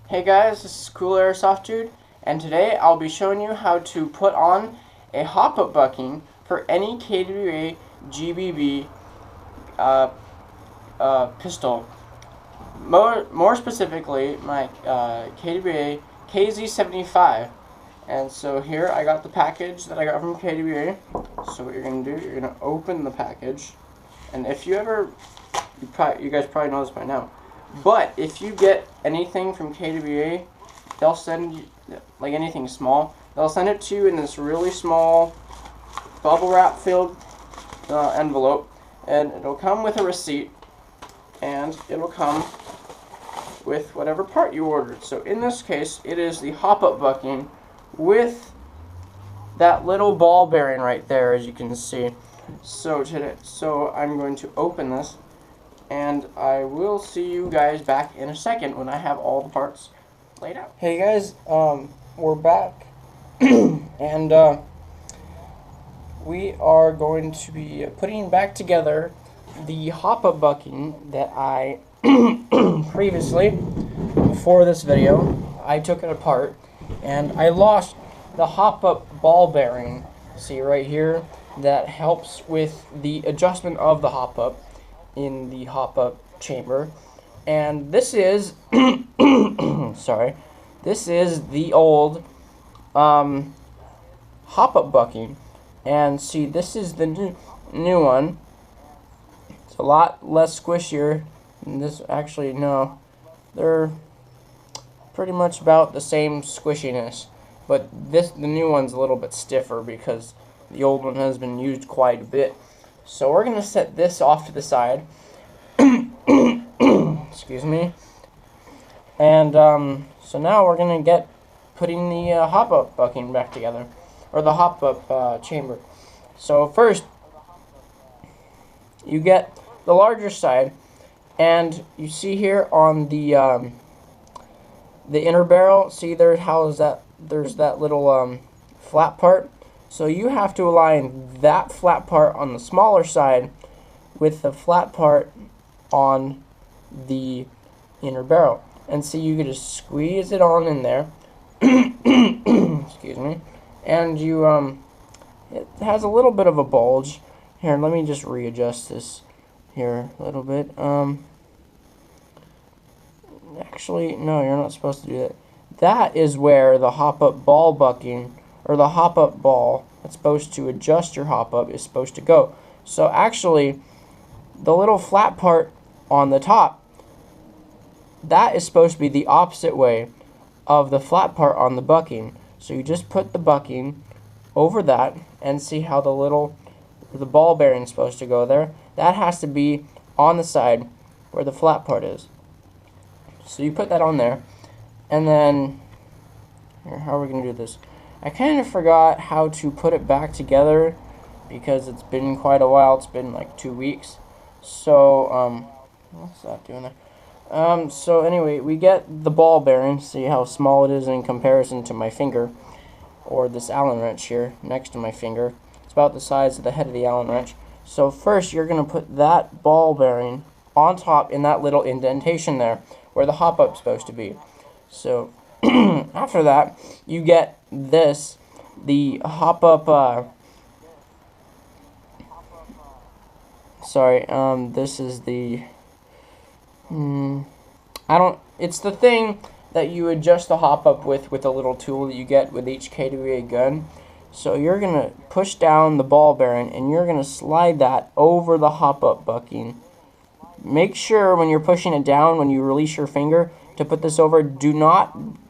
Hey guys, this is Cool-Airsoft-Dude, and today I'll be showing you how to put on a hop-up bucking for any KWA GBB pistol. More specifically, my KWA KZ75. And so here I got the package that I got from KWA. So what you're going to do, you're going to open the package. And if you ever, you guys probably know this by now, but if you get anything from KWA, they'll send you, like anything small, they'll send it to you in this really small bubble wrap filled envelope, and it'll come with a receipt, and it'll come with whatever part you ordered. So in this case, it is the hop-up bucking with that little ball bearing right there, as you can see. So I'm going to open this, and I will see you guys back in a second when I have all the parts laid out. Hey guys, we're back, and we are going to be putting back together the hop-up bucking that I previously, before this video, I took it apart and I lost the hop-up ball bearing. See right here, that helps with the adjustment of the hop-up in the hop-up chamber. And this is sorry, this is the old hop-up bucking. And see, this is the new one. It's a lot less squishier. And this, actually, no, they're pretty much about the same squishiness, but the new one's a little bit stiffer because the old one has been used quite a bit. So we're gonna set this off to the side. Excuse me. And so now we're gonna get putting the hop-up bucking back together, or the hop-up chamber. So first, you get the larger side, and you see here on the inner barrel, see there's that little flat part. So you have to align that flat part on the smaller side with the flat part on the inner barrel. And see, you can just squeeze it on in there. Excuse me. And you it has a little bit of a bulge. Here, let me just readjust this here a little bit. Actually, no, you're not supposed to do that. That is where the hop-up ball bucking, or the hop-up ball that's supposed to adjust your hop-up, is supposed to go. So actually, the little flat part on the top, that is supposed to be the opposite way of the flat part on the bucking. So you just put the bucking over that, and see how the ball bearing is supposed to go there. That has to be on the side where the flat part is. So you put that on there, and then here, how are we going to do this? I kind of forgot how to put it back together because it's been quite a while. It's been like 2 weeks. So what's that doing there? So anyway, we get the ball bearing. See how small it is in comparison to my finger, or this Allen wrench here next to my finger. It's about the size of the head of the Allen wrench. So first, you're going to put that ball bearing on top in that little indentation there where the hop-up's supposed to be. So after that, you get this, the hop-up, this is the, it's the thing that you adjust the hop-up with a little tool that you get with each KWA gun. So you're going to push down the ball bearing, and you're going to slide that over the hop-up bucking. Make sure when you're pushing it down, when you release your finger to put this over,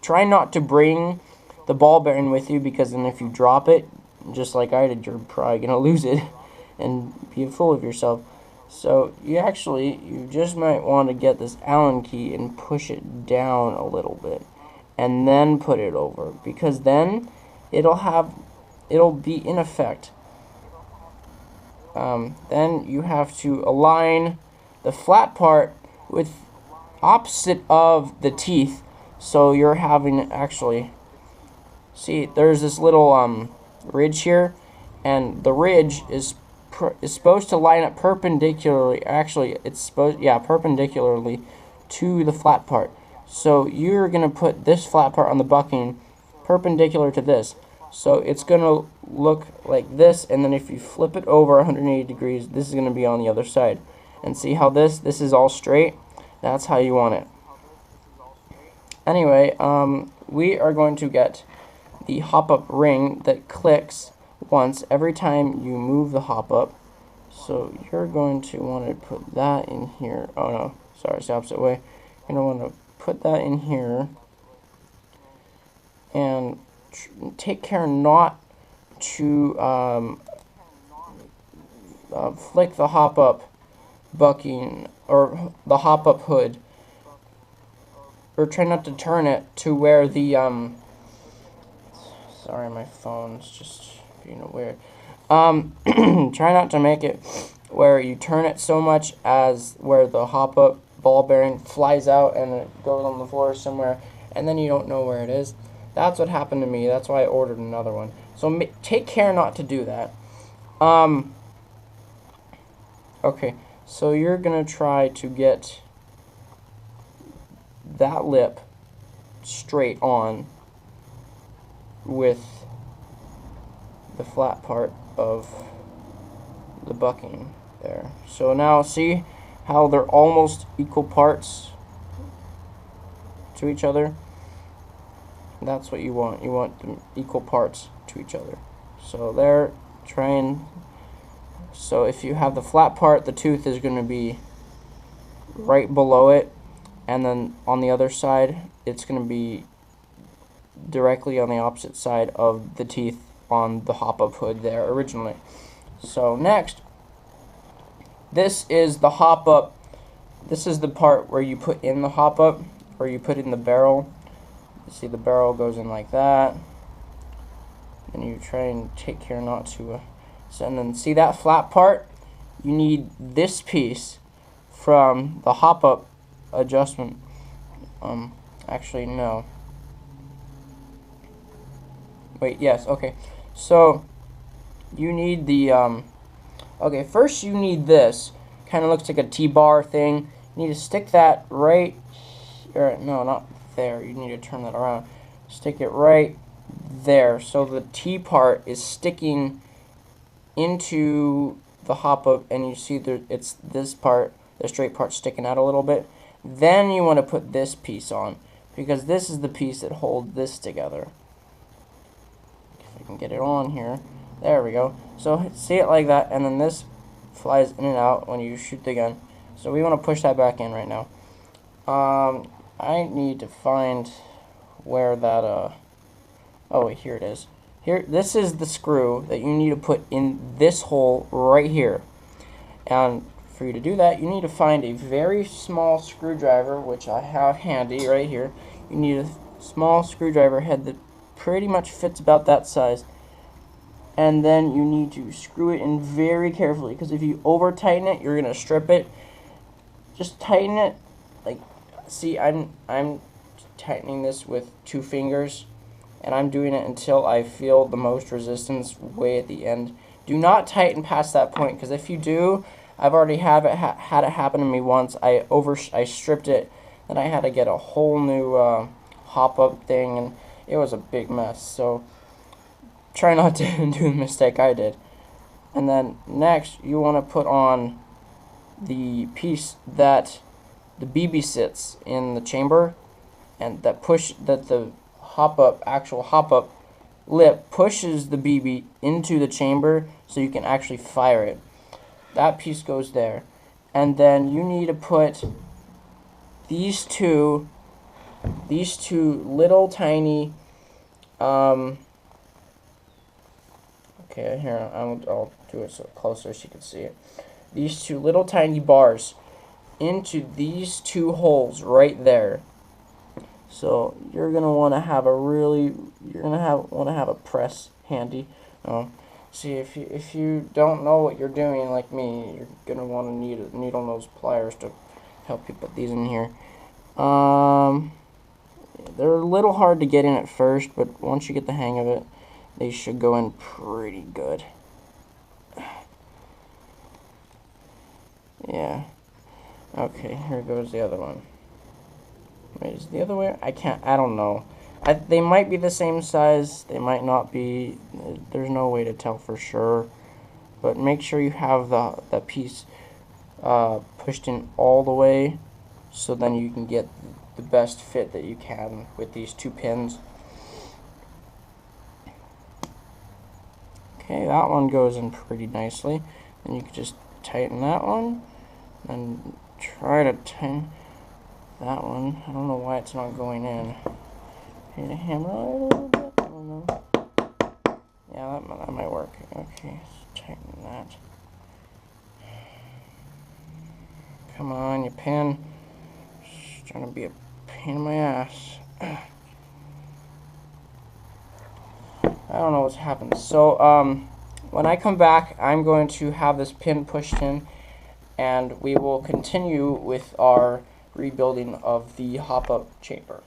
try not to bring the ball bearing with you, because then if you drop it, just like I did, you're probably going to lose it and be a fool of yourself. So you just might want to get this Allen key and push it down a little bit, and then put it over, because then it'll be in effect. Then you have to align the flat part with opposite of the teeth. So you're having, actually, see, there's this little ridge here, and the ridge is supposed to line up perpendicularly. Actually, it's supposed, yeah, perpendicularly to the flat part. So you're going to put this flat part on the bucking perpendicular to this. So it's going to look like this, and then if you flip it over 180 degrees, this is going to be on the other side. And see how this is all straight? That's how you want it. Anyway, we are going to get the hop-up ring that clicks once every time you move the hop-up. So you're going to want to put that in here. Oh no, sorry, it's the opposite way. You're going to want to put that in here. And take care not to flick the hop-up bucking or the hop-up hood, or try not to turn it to where the sorry, my phone's just being weird. Try not to make it where you turn it so much as where the hop-up ball bearing flies out and it goes on the floor somewhere, and then you don't know where it is. That's what happened to me. That's why I ordered another one. So take care not to do that. Okay, so you're going to try to get that lip straight on with the flat part of the bucking there. So now see how they're almost equal parts to each other? That's what you want. You want them equal parts to each other. So there, so if you have the flat part, the tooth is going to be right below it, and then on the other side, it's going to be directly on the opposite side of the teeth on the hop-up hood there originally. So next, this is the hop-up. This is the part where you put in the hop-up, or you put in the barrel. You see the barrel goes in like that, and you try and take care not to and then see that flat part? You need this piece from the hop-up adjustment. Actually no. Wait, yes, okay. So you need the okay, first you need this. Kind of looks like a T-bar thing. You need to stick that right here. No, not there. You need to turn that around. Stick it right there. So the T part is sticking into the hop-up, and you see there, it's this part, the straight part, sticking out a little bit. Then you want to put this piece on, because this is the piece that holds this together. If I can get it on here. There we go. So see it like that, and then this flies in and out when you shoot the gun. So we want to push that back in right now. I need to find where that oh wait, here it is. Here, this is the screw that you need to put in this hole right here. And for you to do that, you need to find a very small screwdriver, which I have handy right here. You need a small screwdriver head that pretty much fits about that size. And then you need to screw it in very carefully, because if you over tighten it, you're going to strip it. Just tighten it, like, see, I'm tightening this with 2 fingers. And I'm doing it until I feel the most resistance way at the end. Do not tighten past that point, because if you do, I've already had it happen to me once. I stripped it, and I had to get a whole new hop-up thing, and it was a big mess. So try not to do the mistake I did. And then next, you want to put on the piece that the BB sits in the chamber, and that the actual hop-up lip pushes the BB into the chamber so you can actually fire it. That piece goes there. And then you need to put these two little tiny okay, here, I'll do it so closer so you can see it. These 2 little tiny bars into these 2 holes right there. So you're gonna want to have a press handy. See, if you don't know what you're doing like me, you're gonna want to need a needle nose pliers to help you put these in here. They're a little hard to get in at first, but once you get the hang of it, they should go in pretty good. Yeah. Okay, here goes the other one. Wait, is it the other way? I don't know. They might be the same size, they might not be. There's no way to tell for sure. But make sure you have that piece pushed in all the way, so then you can get the best fit that you can with these 2 pins. Okay, that one goes in pretty nicely. And you can just tighten that one and try to tighten that one. I don't know why it's not going in. Hit a hammer on it a little bit. I don't know. Yeah, that might work. Okay, so tighten that. Come on, you pin. Just trying to be a pain in my ass. I don't know what's happened. So, when I come back, I'm going to have this pin pushed in, and we will continue with our rebuilding of the hop-up chamber.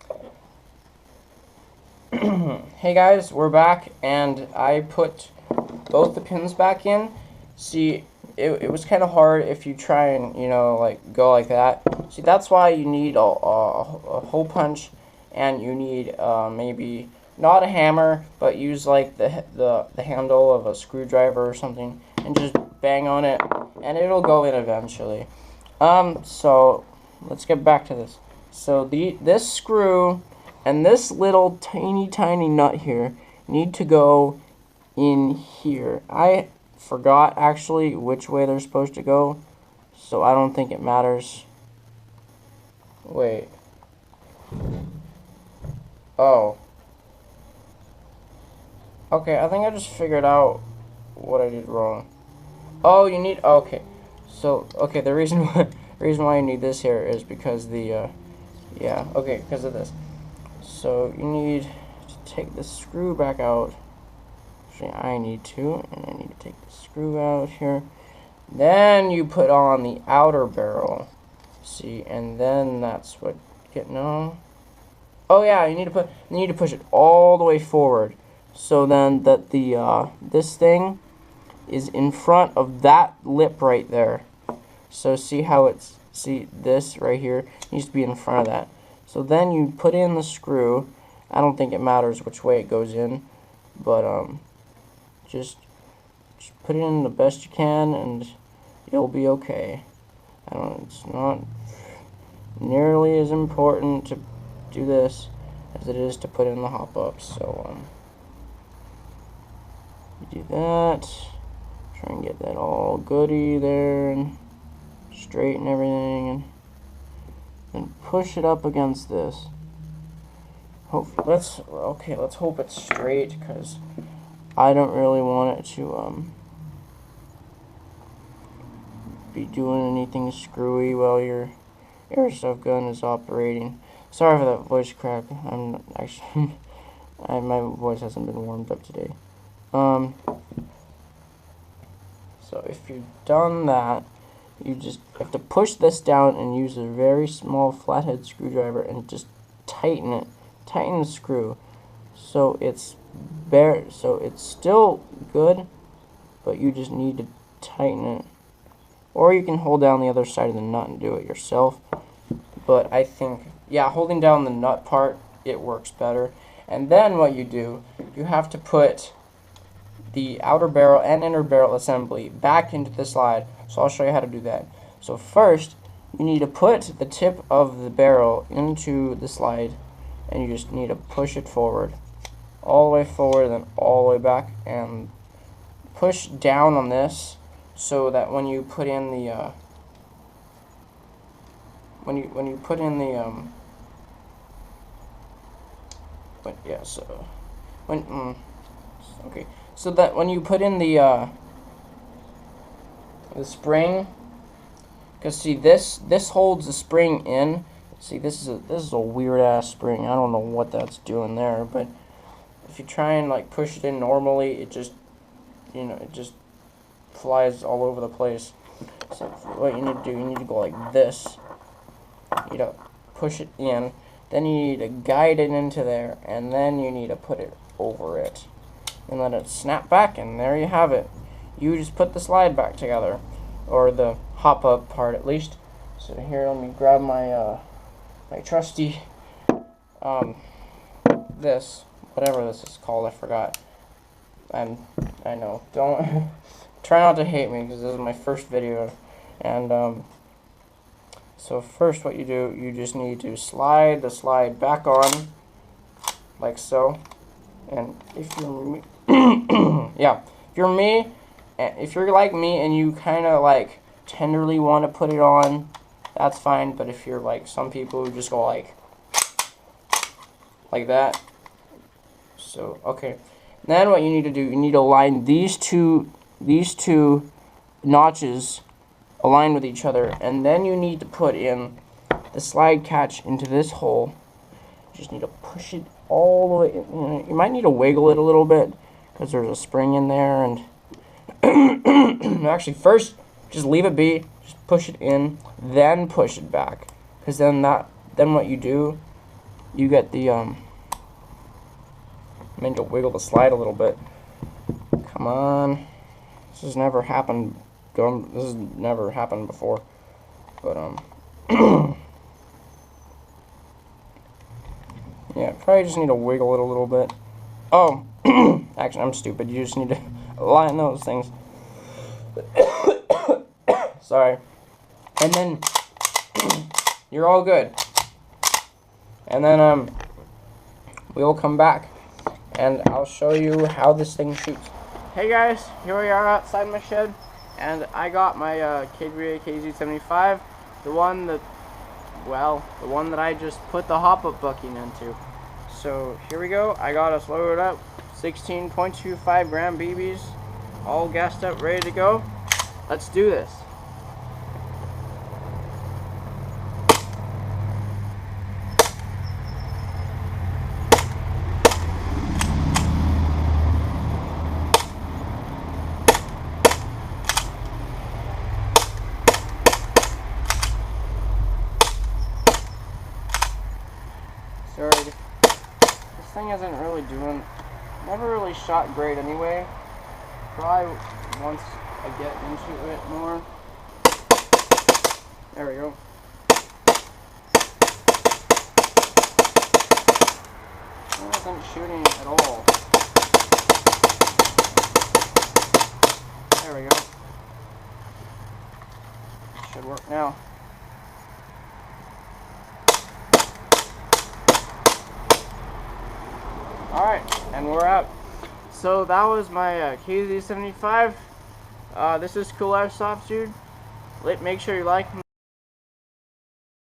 Hey guys, we're back, and I put both the pins back in. See, it was kind of hard if you try and, you know, like, go like that. See, that's why you need a hole punch, and you need maybe not a hammer, but use like the handle of a screwdriver or something, and just bang on it, and it'll go in eventually. So let's get back to this. So this screw and this little tiny nut here need to go in here. I forgot actually which way they're supposed to go, so I don't think it matters. Wait. Oh. Okay, I think I just figured out what I did wrong. Oh, you need, okay. So, okay, the reason why you need this here is because yeah, okay, because of this. So, you need to take the screw back out. Actually, I need to, and I need to take the screw out here. Then you put on the outer barrel. See, and then that's what, no. Oh yeah, you need to push it all the way forward. So then that this thing is in front of that lip right there. So see how see this right here needs to be in front of that. So then you put in the screw. I don't think it matters which way it goes in, but just put it in the best you can and it'll be okay. It's not nearly as important to do this as it is to put in the hop-ups. So you do that. Try and get that all goody there and straight and everything, and then push it up against this. Let's hope it's straight, because I don't really want it to be doing anything screwy while your airsoft gun is operating. Sorry for that voice crack. I'm actually my voice hasn't been warmed up today. So if you've done that, you just have to push this down and use a very small flathead screwdriver and just tighten it. Tighten the screw so it's still good, but you just need to tighten it. Or you can hold down the other side of the nut and do it yourself. But I think, yeah, holding down the nut part, it works better. And then what you do, you have to put the outer barrel and inner barrel assembly back into the slide. So I'll show you how to do that. So first, you need to put the tip of the barrel into the slide, and you just need to push it forward. All the way forward, then all the way back, and push down on this so that when you put in the so that when you put in the spring, because see this holds the spring in. See, this is a weird ass spring. I don't know what that's doing there, but if you try and like push it in normally, it just, it just flies all over the place. So what you need to do, you need to go like this. You know, push it in, then you need to guide it into there, and then you need to put it over it and let it snap back, and there you have it. You just put the slide back together, or the hop-up part at least. So here, let me grab my my trusty this, whatever this is called, I forgot. I know, don't, try not to hate me, because this is my first video, and, so first what you do, you just need to slide the slide back on, like so, and if you're me, yeah, if you're like me, and you kind of, like, tenderly want to put it on, that's fine, but if you're like some people who just go like that, so, okay, then what you need to do, you need to align these two notches align with each other, and then you need to put in the slide catch into this hole. You just need to push it all the way in. You might need to wiggle it a little bit because there's a spring in there, and actually first just leave it be, just push it in, then push it back, because then what you do, you get the I mean, you'll wiggle the slide a little bit. Come on, this has never happened. This has never happened before, but yeah, probably just need to wiggle it a little bit. Oh, actually, I'm stupid. You just need to align those things. Sorry, and then you're all good. And then we will come back, and I'll show you how this thing shoots. Hey guys, here we are outside my shed. And I got my KWA KZ75, the one that I just put the hop-up bucking into. So here we go. I got us loaded up, 16.25 gram BBs, all gassed up, ready to go. Let's do this. Sorry, this thing isn't really never really shot great anyway. Probably once I get into it more. There we go. It wasn't shooting at all. There we go. Should work now. Alright, and we're out. So that was my KZ75. This is Cool-Airsoft-Dude. Make sure you like